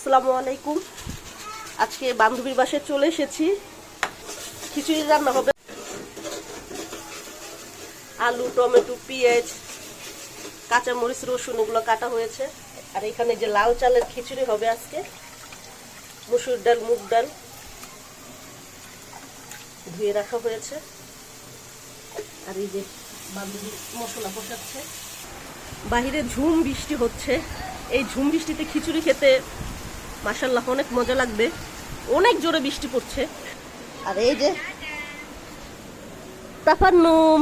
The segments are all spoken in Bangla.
আসসালামু আলাইকুম। আজকে বান্ধবীর বাসায় চলে এসেছি। খিচুড়ি রান্না হবে। আলু, টমেটো, পেঁয়াজ, কাঁচামরিচ, রসুন এগুলো কাটা হয়েছে। আর এখানে যে লাল চালের খিচুড়ি হবে আজকে, মসুর ডাল, মুগ ডাল ধুয়ে রাখা হয়েছে। আর এই যে বান্ধবী মশলা কষাচ্ছে। বাহিরে ঝুম বৃষ্টি হচ্ছে। এই ঝুম বৃষ্টিতে খিচুড়ি খেতে মাশাআল্লাহ অনেক মজা লাগবে। অনেক জোরে বৃষ্টি পড়ছে। আর এই যে তাফান্নুম,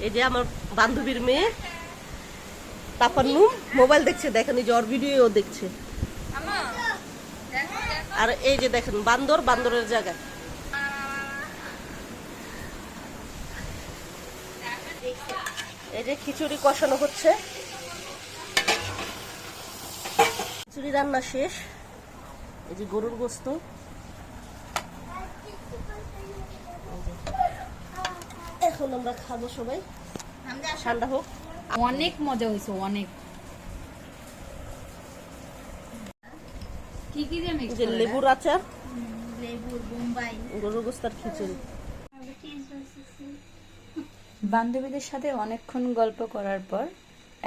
এই যে আমার বান্ধবীর মেয়ে তাফান্নুম মোবাইল দেখছে। দেখেন এই যে ওর ভিডিও দেখছে। আর এই যে দেখেন বান্দরের জায়গায়। এই যে খিচুড়ি কষানো হচ্ছে। খিচুড়ি রান্না শেষ। এই যে গরুর গোস্ত। এখন আমরা খাবো সবাই। ঠান্ডা হোক। অনেক মজা হয়েছে, অনেক। কি কি দিয়ে মিক্স যে করে? লেবুর আচার, লেবুর বোম্বাই, গরুর গোস্ত আর খিচুড়ি। বান্ধবীদের সাথে অনেকক্ষণ গল্প করার পর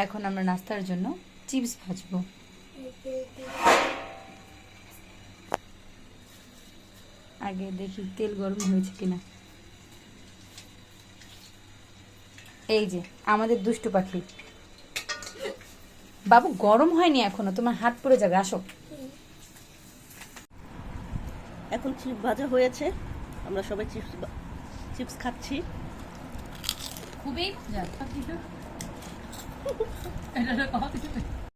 এখন আমরা নাস্তার জন্য চিপস ভাজবো। আগে দেখি তেল গরম হয়েছে কিনা। এই যে আমাদের দুষ্টু পাখি। বাবু গরম হয়নি এখনো, তোমার হাত পড়ে যাবে, আসো। এখন চিপস ভাজা হয়েছে। আমরা সবাই চিপস খাচ্ছি। খুবই